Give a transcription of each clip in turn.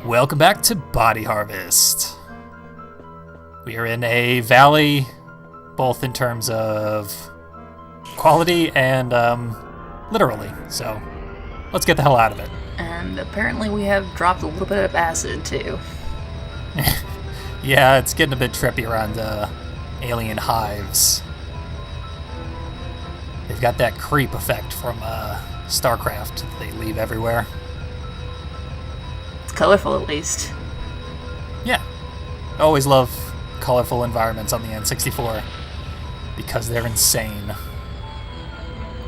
Welcome back to Body Harvest. We are in a valley, both in terms of quality and literally, so let's get the hell out of it. And apparently we have dropped a little bit of acid, too. Yeah, it's getting a bit trippy around alien hives. They've got that creep effect from StarCraft that they leave everywhere. It's colorful, at least. Yeah. Always love colorful environments on the N64 because they're insane.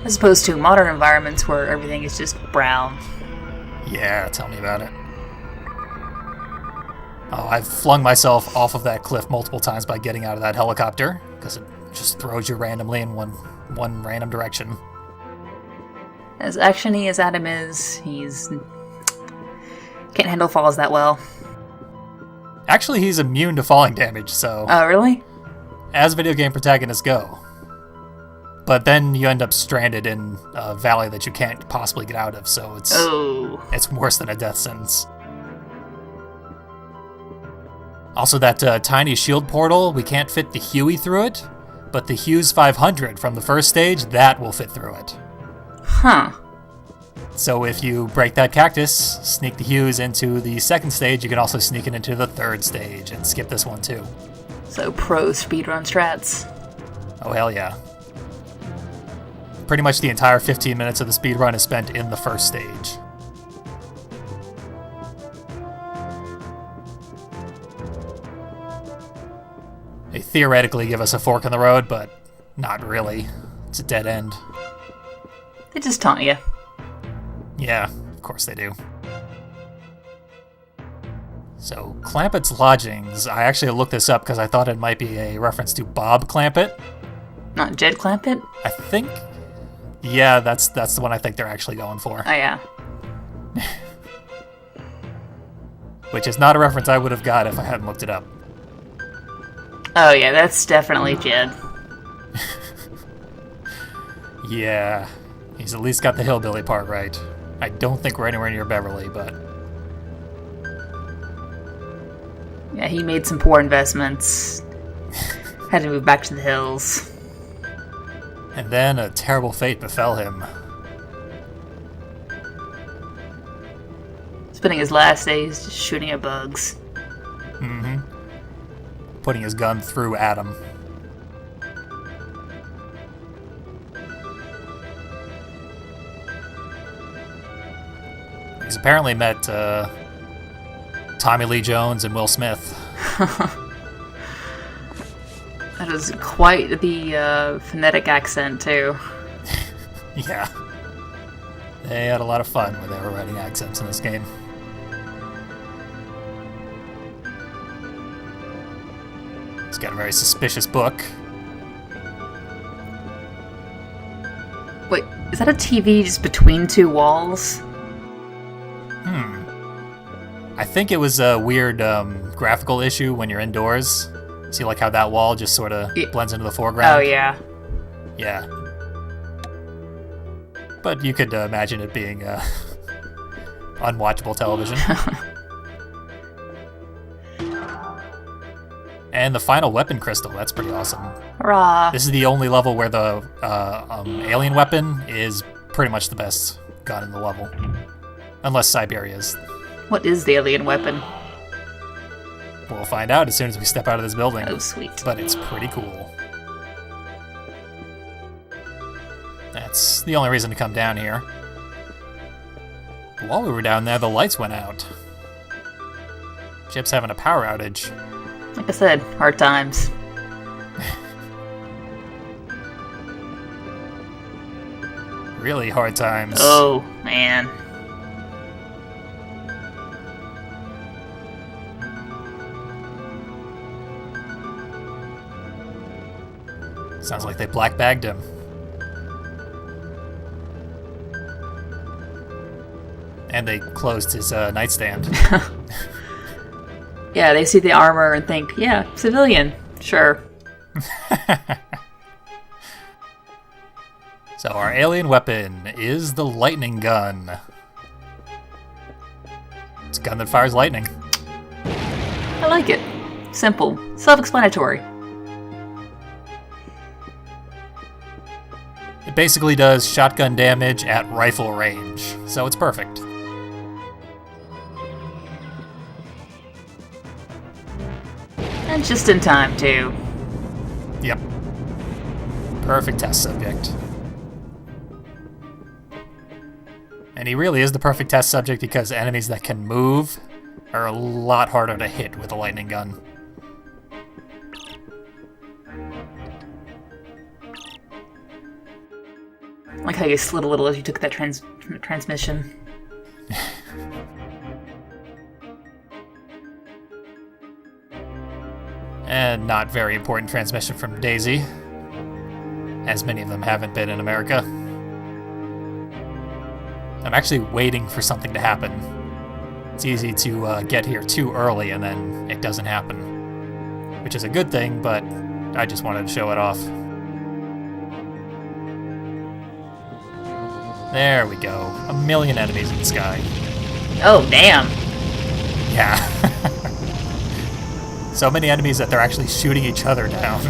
As opposed to modern environments where everything is just brown. Yeah, tell me about it. Oh, I've flung myself off of that cliff multiple times by getting out of that helicopter because it just throws you randomly in one random direction. As actiony as Adam is, he's can't handle falls that well. Actually, he's immune to falling damage, so... Oh, really? As video game protagonists go. But then you end up stranded in a valley that you can't possibly get out of, so it's worse than a death sentence. Also, that tiny shield portal, we can't fit the Huey through it, but the Hughes 500 from the first stage, that will fit through it. Huh. So if you break that cactus, sneak the Hughes into the second stage, you can also sneak it into the third stage and skip this one too. So pro speedrun strats. Oh, hell yeah. Pretty much the entire 15 minutes of the speedrun is spent in the first stage. They theoretically give us a fork in the road, but not really. It's a dead end. They just taunt you. Yeah, of course they do. So, Clampett's Lodgings, I actually looked this up because I thought it might be a reference to Bob Clampett. Not Jed Clampett? I think... Yeah, that's the one I think they're actually going for. Oh, yeah. Which is not a reference I would have got if I hadn't looked it up. Oh, yeah, that's definitely Jed. Yeah, he's at least got the hillbilly part right. I don't think we're anywhere near Beverly, but... Yeah, he made some poor investments. Had to move back to the hills. And then a terrible fate befell him. Spending his last days just shooting at bugs. Mm-hmm. Putting his gun through Adam. He's apparently met Tommy Lee Jones and Will Smith. That was quite the phonetic accent, too. Yeah. They had a lot of fun when they were writing accents in this game. He's got a very suspicious book. Wait, is that a TV just between two walls? I think it was a weird graphical issue when you're indoors. See, like how that wall just sort of blends into the foreground? Oh, yeah. Yeah. But you could imagine it being unwatchable television. And the final weapon crystal, that's pretty awesome. Hurrah! This is the only level where the alien weapon is pretty much the best gun in the level. Unless Siberia's. What is the alien weapon? We'll find out as soon as we step out of this building. Oh, sweet. But it's pretty cool. That's the only reason to come down here. While we were down there, the lights went out. Chip's having a power outage. Like I said, hard times. Really hard times. Oh, man. Sounds like they black bagged him. And they closed his nightstand. Yeah, they see the armor and think, yeah, civilian, sure. So our alien weapon is the lightning gun. It's a gun that fires lightning. I like it. Simple. Self-explanatory. It basically does shotgun damage at rifle range, so it's perfect. And just in time, too. Yep. Perfect test subject. And he really is the perfect test subject because enemies that can move are a lot harder to hit with a lightning gun. I like how you slid a little as you took that transmission. And not very important transmission from Daisy, as many of them haven't been in America. I'm actually waiting for something to happen. It's easy to get here too early and then it doesn't happen, which is a good thing, but I just wanted to show it off. There we go. 1 million enemies in the sky. Oh, damn. Yeah. So many enemies that they're actually shooting each other down.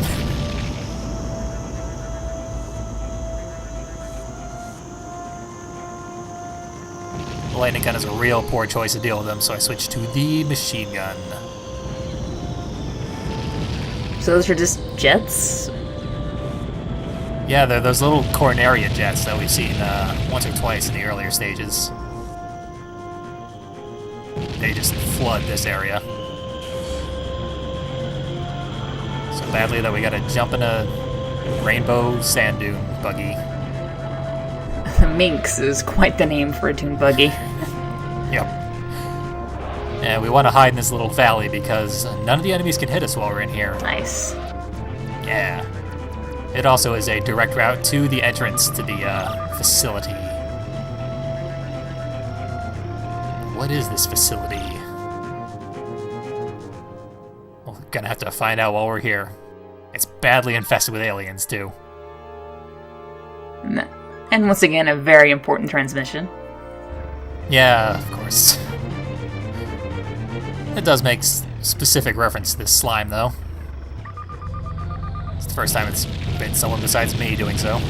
The lightning gun is a real poor choice to deal with them, so I switched to the machine gun. So those are just jets? Yeah, they're those little Coronaria jets that we've seen once or twice in the earlier stages. They just flood this area. So badly that we gotta jump in a rainbow sand dune buggy. Minx is quite the name for a dune buggy. Yep. And we want to hide in this little valley because none of the enemies can hit us while we're in here. Nice. Yeah. It also is a direct route to the entrance to the facility. What is this facility? Well, we're gonna have to find out while we're here. It's badly infested with aliens, too. And once again, a very important transmission. Yeah, of course. It does make specific reference to this slime, though. It's the first time it's been someone besides me doing so.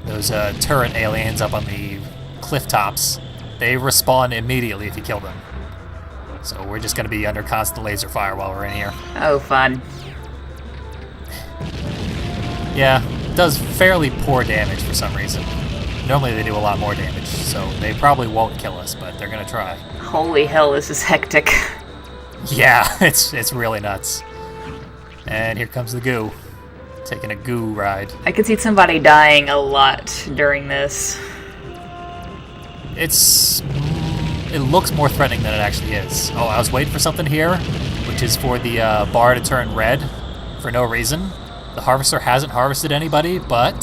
Those turret aliens up on the cliff tops, they respawn immediately if you kill them. So we're just going to be under constant laser fire while we're in here. Oh, fun. Yeah, it does fairly poor damage for some reason. Normally they do a lot more damage, so they probably won't kill us, but they're gonna try. Holy hell, this is hectic. Yeah, it's really nuts. And here comes the goo. Taking a goo ride. I could see somebody dying a lot during this. It looks more threatening than it actually is. Oh, I was waiting for something here, which is for the bar to turn red for no reason. The harvester hasn't harvested anybody, but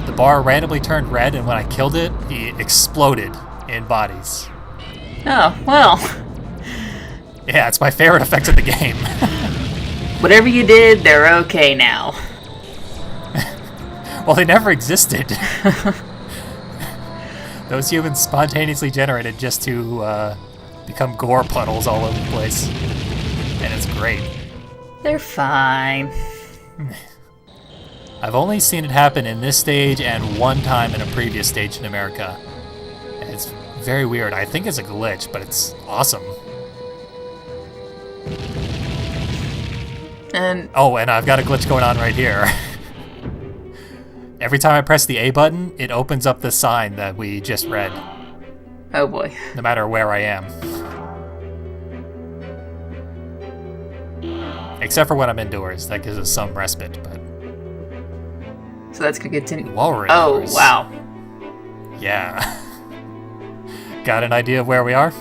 the bar randomly turned red, and when I killed it, he exploded in bodies. Oh, well. Yeah, it's my favorite effect of the game. Whatever you did, they're okay now. Well, they never existed. Those humans spontaneously generated just to become gore puddles all over the place. And it's great. They're fine. I've only seen it happen in this stage and one time in a previous stage in America. And it's very weird. I think it's a glitch, but it's awesome. And I've got a glitch going on right here. Every time I press the A button, it opens up the sign that we just read. oh boy. No matter where I am. Except for when I'm indoors. That gives us some respite, but... So that's gonna continue. While we're Oh, indoors, wow. Yeah. Got an idea of where we are?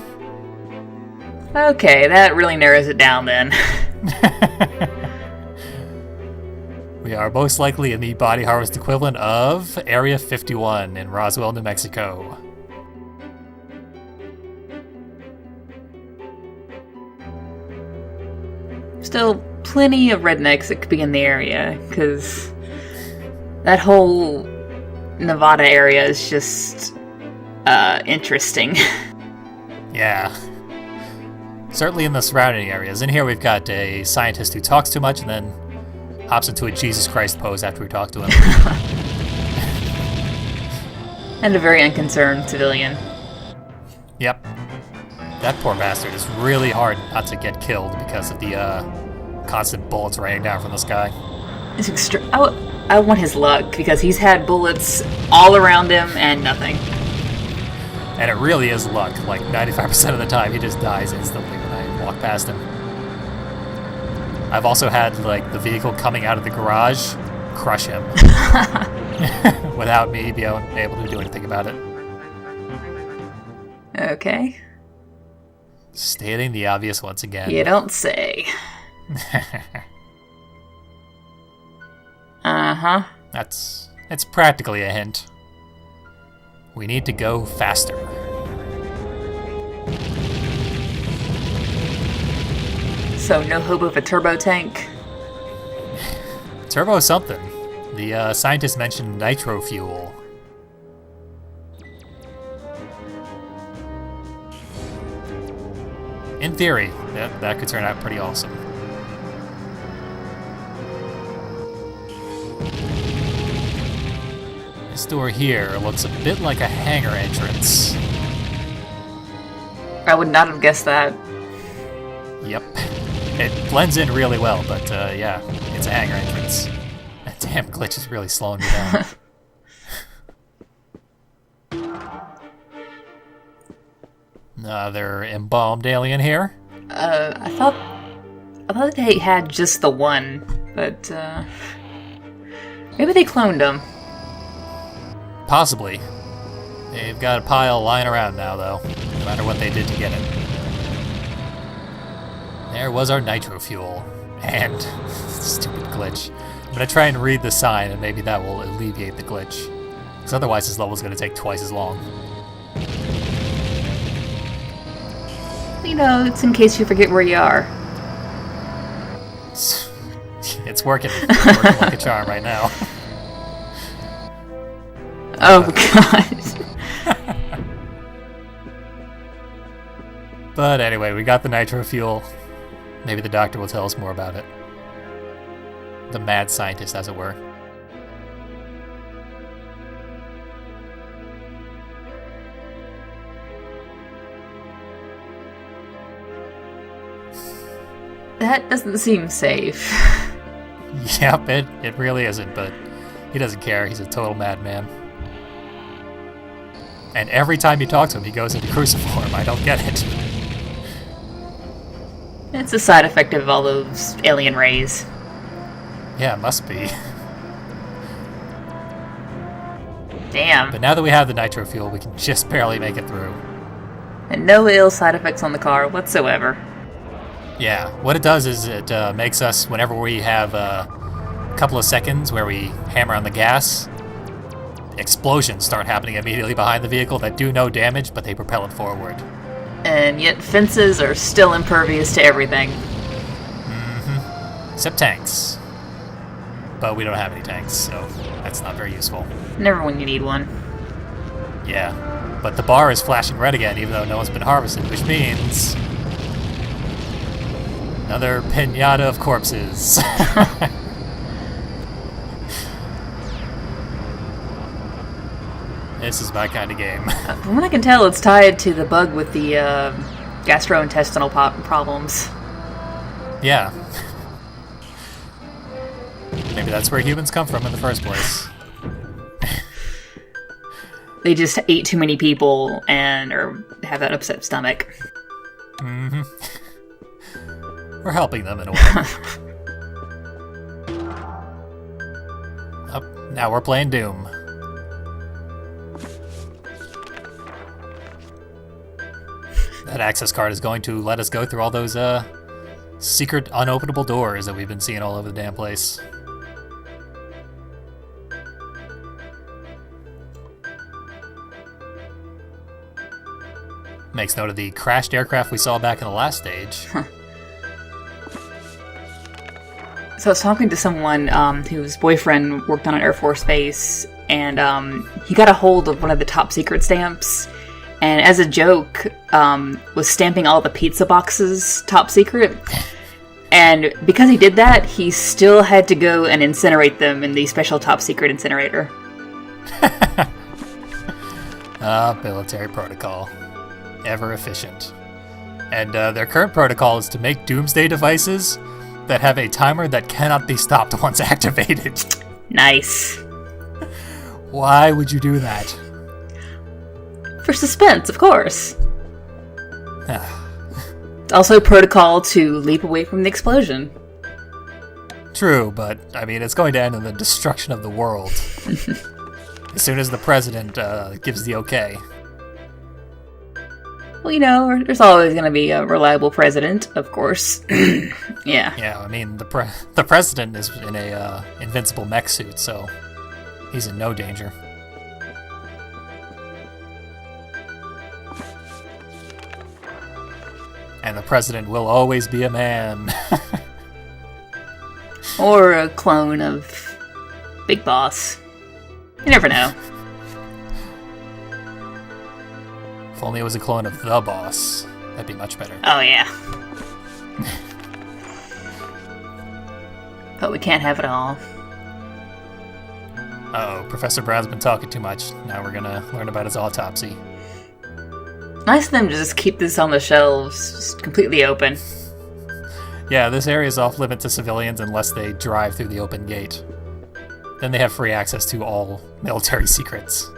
Okay, that really narrows it down then. We are most likely in the body harvest equivalent of Area 51 in Roswell, New Mexico. Still plenty of rednecks that could be in the area, because that whole Nevada area is just interesting. Yeah. Certainly in the surrounding areas. In here we've got a scientist who talks too much and then hops into a Jesus Christ pose after we talk to him. And a very unconcerned civilian. Yep. That poor bastard is really hard not to get killed because of the constant bullets raining down from the sky. It's I want his luck, because he's had bullets all around him and nothing. And it really is luck. Like 95% of the time he just dies instantly when I walk past him. I've also had like the vehicle coming out of the garage crush him without me being able to do anything about it. Okay. Stating the obvious once again. You don't say. Uh-huh. It's practically a hint. We need to go faster. So no hope of a turbo tank? Turbo something. The scientist mentioned nitro fuel. In theory, that could turn out pretty awesome. This door here looks a bit like a hangar entrance. I would not have guessed that. Yep. It blends in really well, but yeah, it's a hangar entrance. That damn glitch is really slowing me down. Another embalmed alien here. I thought they had just the one, but maybe they cloned him. Possibly. They've got a pile lying around now, though, no matter what they did to get it. There was our nitro fuel. And stupid glitch. I'm going to try and read the sign, and maybe that will alleviate the glitch. Because otherwise this level is going to take twice as long. You know, it's in case you forget where you are. It's working. It's working like a charm right now. Oh, God. But anyway, we got the nitro fuel. Maybe the doctor will tell us more about it. The mad scientist, as it were. That doesn't seem safe. Yep, it really isn't, but he doesn't care. He's a total madman. And every time you talk to him, he goes into cruciform. I don't get it. It's a side effect of all those alien rays. Yeah, it must be. Damn. But now that we have the nitro fuel, we can just barely make it through. And no ill side effects on the car whatsoever. Yeah, what it does is it makes us, whenever we have a couple of seconds where we hammer on the gas, explosions start happening immediately behind the vehicle that do no damage, but they propel it forward. And yet fences are still impervious to everything. Mm-hmm. Except tanks. But we don't have any tanks, so that's not very useful. Never when you need one. Yeah, but the bar is flashing red again, even though no one's been harvested, which means... another pinata of corpses. This is my kind of game. From what I can tell, it's tied to the bug with the gastrointestinal problems. Yeah. Maybe that's where humans come from in the first place. They just ate too many people and or have that upset stomach. Mm-hmm. We're helping them in a way. Oh, now we're playing Doom. That access card is going to let us go through all those secret unopenable doors that we've been seeing all over the damn place. Makes note of the crashed aircraft we saw back in the last stage. So I was talking to someone whose boyfriend worked on an Air Force base, and he got a hold of one of the top secret stamps, and as a joke, was stamping all the pizza boxes top secret. And because he did that, he still had to go and incinerate them in the special top secret incinerator. Military protocol. Ever efficient. And their current protocol is to make doomsday devices that have a timer that cannot be stopped once activated. Nice. Why would you do that? For suspense, of course. It's also protocol to leap away from the explosion. True, but, I mean, it's going to end in the destruction of the world. As soon as the president gives the okay. Well, you know, there's always going to be a reliable president, of course. Yeah. Yeah, I mean, the president is in a invincible mech suit, so he's in no danger. And the president will always be a man. Or a clone of Big Boss. You never know. If only it was a clone of the boss, that'd be much better. Oh, yeah. But we can't have it all. Uh-oh, Professor Brown's been talking too much. Now we're gonna learn about his autopsy. Nice of them to just keep this on the shelves, just completely open. Yeah, this area is off limit to civilians unless they drive through the open gate. Then they have free access to all military secrets.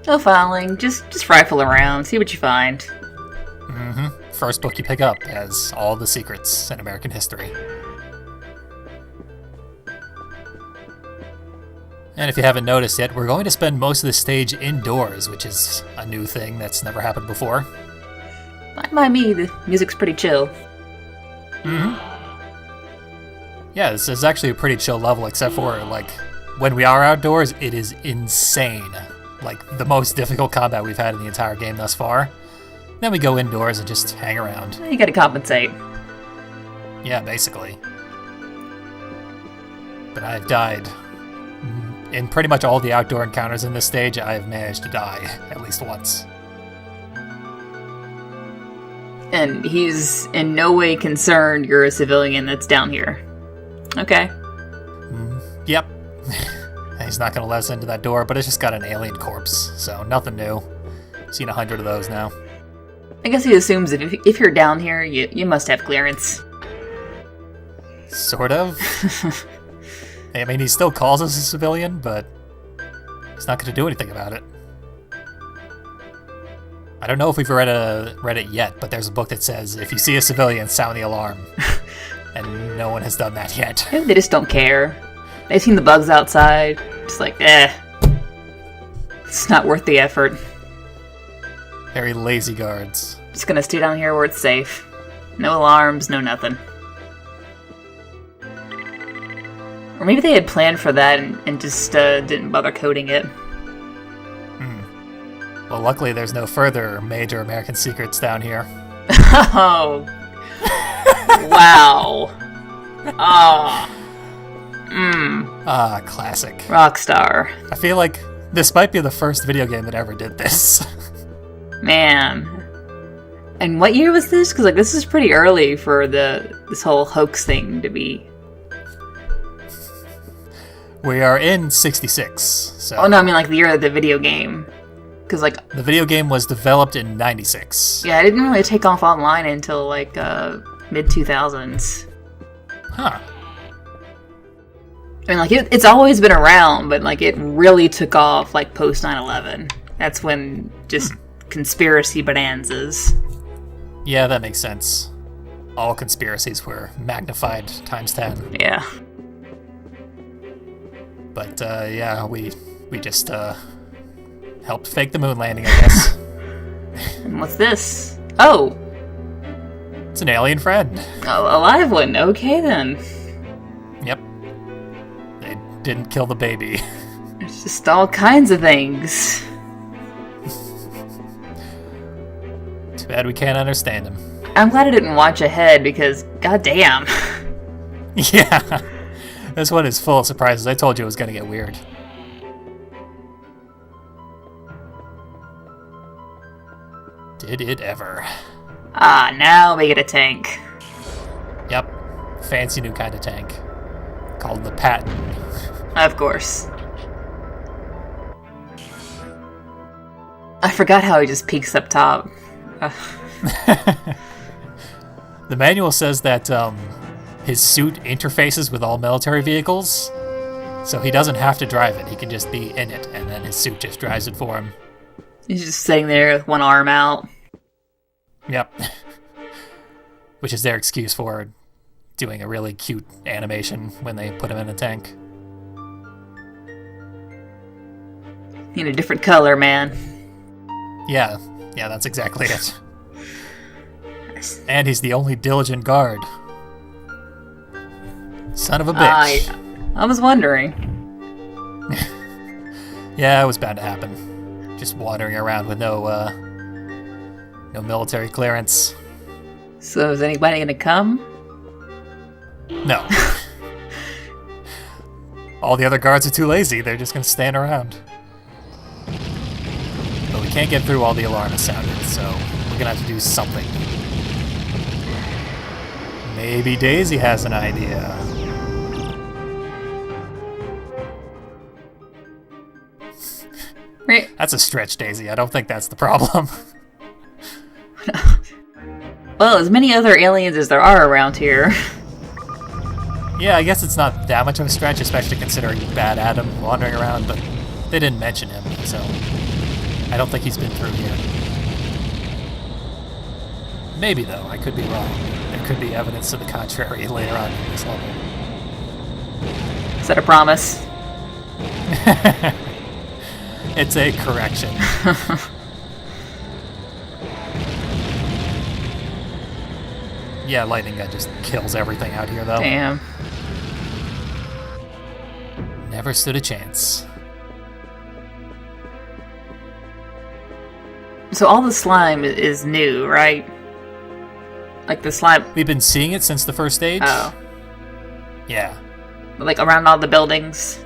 No filing, just rifle around, see what you find. Mm-hmm. First book you pick up has all the secrets in American history. And if you haven't noticed yet, we're going to spend most of the stage indoors, which is a new thing that's never happened before. Not by me, the music's pretty chill. Mm-hmm. Yeah, this is actually a pretty chill level, except for, like, when we are outdoors, it is insane. Like, the most difficult combat we've had in the entire game thus far. Then we go indoors and just hang around. You gotta compensate. Yeah, basically. But I've died. In pretty much all the outdoor encounters in this stage, I have managed to die at least once. And he's in no way concerned you're a civilian that's down here. Okay. Yep. He's not going to let us into that door, but it's just got an alien corpse, so nothing new. Seen 100 of those now. I guess he assumes that if you're down here, you must have clearance. Sort of. I mean, he still calls us a civilian, but he's not going to do anything about it. I don't know if we've read it yet, but there's a book that says, if you see a civilian, sound the alarm. And no one has done that yet. Maybe they just don't care. They've seen the bugs outside. Just like, it's not worth the effort. Very lazy guards. Just gonna stay down here where it's safe. No alarms, no nothing. Or maybe they had planned for that and just didn't bother coding it. Well, luckily there's no further major American secrets down here. Oh. Wow. Ah. Ah, classic. Rockstar. I feel like this might be the first video game that ever did this. Man. And what year was this? Because like this is pretty early for this whole hoax thing to be. We are in 66, so... Oh no, I mean like the year of the video game. Because like... The video game was developed in 96. Yeah, it didn't really take off online until like mid-2000s. Huh. I mean like it's always been around, but like it really took off like post 9/11. That's when just conspiracy bonanzas. Yeah, that makes sense. All conspiracies were magnified times 10. Yeah. But, yeah, we just, helped fake the moon landing, I guess. And what's this? Oh! It's an alien friend. A live one. Okay, then. Yep. They didn't kill the baby. There's just all kinds of things. Too bad we can't understand him. I'm glad I didn't watch ahead, because goddamn. Yeah. This one is full of surprises. I told you it was going to get weird. Did it ever. Ah, now we get a tank. Yep. Fancy new kind of tank. Called the Patton. Of course. I forgot how he just peeks up top. The manual says that his suit interfaces with all military vehicles, so he doesn't have to drive it. He can just be in it, and then his suit just drives it for him. He's just sitting there with one arm out. Yep. Which is their excuse for doing a really cute animation when they put him in a tank. In a different color, man. Yeah, that's exactly it. And he's the only diligent guard. Son of a bitch. I was wondering. Yeah, it was bound to happen. Just wandering around with no military clearance. So is anybody gonna come? No. All the other guards are too lazy. They're just gonna stand around. But we can't get through all the alarm is sounded, so we're gonna have to do something. Maybe Daisy has an idea. Right. That's a stretch, Daisy. I don't think that's the problem. Well, as many other aliens as there are around here. Yeah, I guess it's not that much of a stretch, especially considering Bad Adam wandering around, but they didn't mention him, so I don't think he's been through here. Maybe, though. I could be wrong. There could be evidence to the contrary later on in this level. Is that a promise? It's a correction. Yeah, lightning gun just kills everything out here, though. Damn. Never stood a chance. So all the slime is new, right? Like the slime... We've been seeing it since the first stage. Oh. Yeah. Like around all the buildings?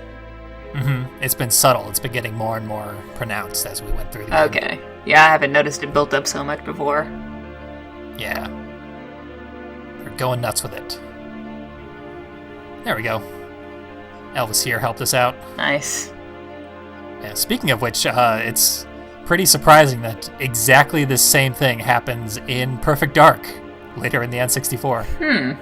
Mm-hmm. It's been subtle. It's been getting more and more pronounced as we went through the game. Okay. Yeah, I haven't noticed it built up so much before. Yeah. We're going nuts with it. There we go. Elvis here helped us out. Nice. Yeah, speaking of which, it's pretty surprising that exactly the same thing happens in Perfect Dark later in the N64.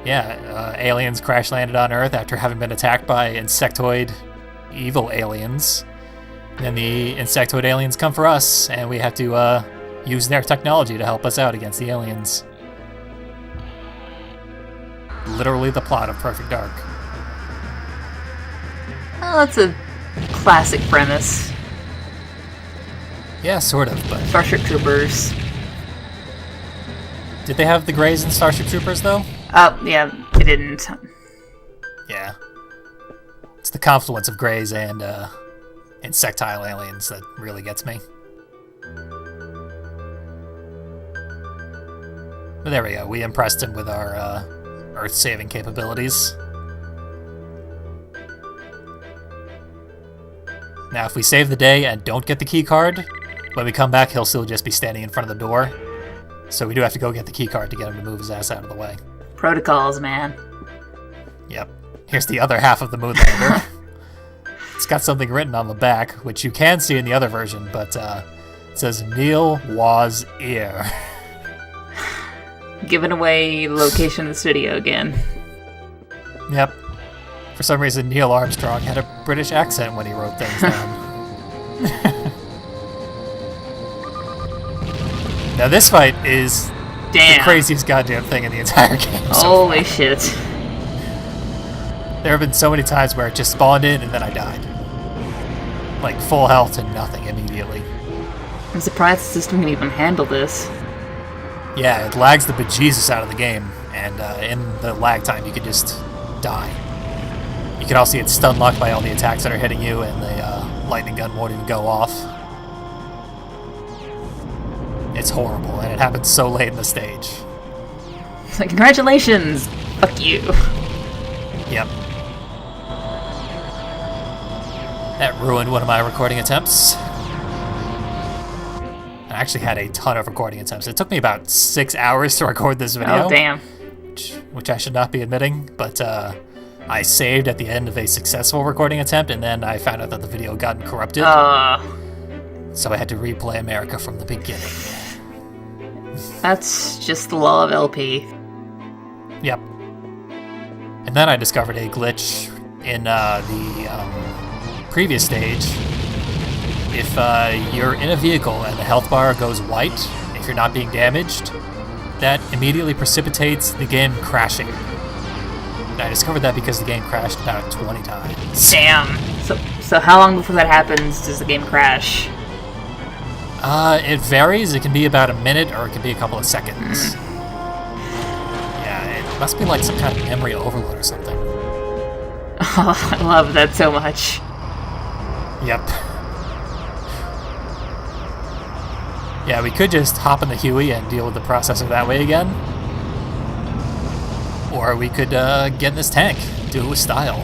Yeah, aliens crash landed on Earth after having been attacked by insectoid evil aliens. Then the insectoid aliens come for us, and we have to use their technology to help us out against the aliens. Literally the plot of Perfect Dark. Well, that's a classic premise. Yeah, sort of, but... Starship Troopers. Did they have the Greys in Starship Troopers, though? Oh, yeah, they didn't. Yeah. It's the confluence of Greys and insectile aliens that really gets me. But there we go. We impressed him with our Earth-saving capabilities. Now, if we save the day and don't get the key card, when we come back, he'll still just be standing in front of the door. So we do have to go get the key card to get him to move his ass out of the way. Protocols, man. Yep. Here's the other half of the Moonlander. It's got something written on the back, which you can see in the other version, but it says Neil was ear. Giving away the location of the studio again. Yep. For some reason, Neil Armstrong had a British accent when he wrote things down. Now this fight is the craziest goddamn thing in the entire game. Holy shit. There have been so many times where it just spawned in and then I died. Like full health and nothing immediately. I'm surprised the system can even handle this. Yeah, it lags the bejesus out of the game, and in the lag time you could just die. You can also get stun locked by all the attacks that are hitting you, and the lightning gun won't even go off. It's horrible, and it happens so late in the stage. It's like, congratulations! Fuck you. Yep. That ruined one of my recording attempts. And I I actually had a ton of recording attempts. It took me about 6 hours to record this video. Oh, damn. Which I should not be admitting, but I saved at the end of a successful recording attempt, and then I found out that the video had gotten corrupted. So I had to replay America from the beginning. That's just the law of LP. Yep. And then I discovered a glitch in the previous stage. If you're in a vehicle and the health bar goes white, if you're not being damaged, that immediately precipitates the game crashing. And I discovered that because the game crashed about 20 times. Damn. So how long before that happens does the game crash? It varies. It can be about a minute or it can be a couple of seconds. Yeah, it must be like some kind of memory overload or something. Oh, I love that so much. Yep. Yeah, we could just hop in the Huey and deal with the processor that way again. Or we could get in this tank, do it with style.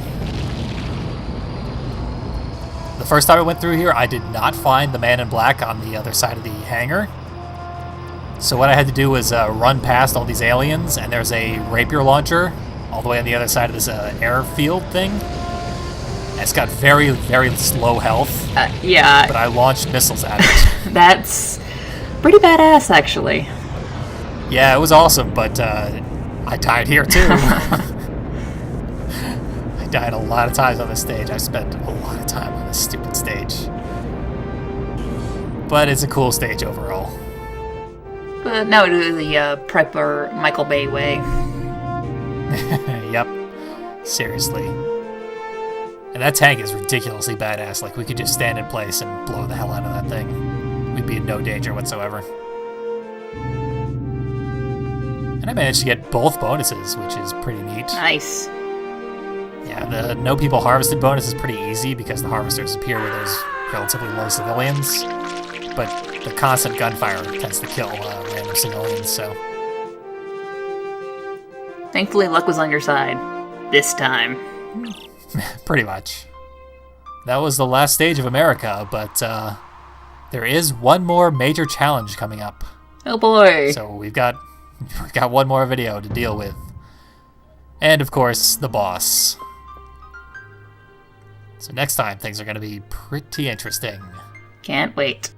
The first time I went through here, I did not find the man in black on the other side of the hangar. So what I had to do was run past all these aliens, and there's a rapier launcher all the way on the other side of this airfield thing. And it's got very, very slow health. Yeah. But I launched missiles at it. That's pretty badass, actually. Yeah, it was awesome, but I died here too. I died a lot of times on this stage. I spent a lot of time on this stupid stage. But it's a cool stage overall. But now we do the prepper Michael Bay way. Yep. Seriously. And that tank is ridiculously badass. Like, we could just stand in place and blow the hell out of that thing. We'd be in no danger whatsoever. And I managed to get both bonuses, which is pretty neat. Nice. Yeah, the No People Harvested bonus is pretty easy because the harvesters appear where there's relatively low civilians. But the constant gunfire tends to kill random civilians, so... Thankfully, luck was on your side. This time. Pretty much. That was the last stage of America, but there is one more major challenge coming up. Oh boy. So we've got one more video to deal with. And of course, the boss. So next time, things are going to be pretty interesting. Can't wait.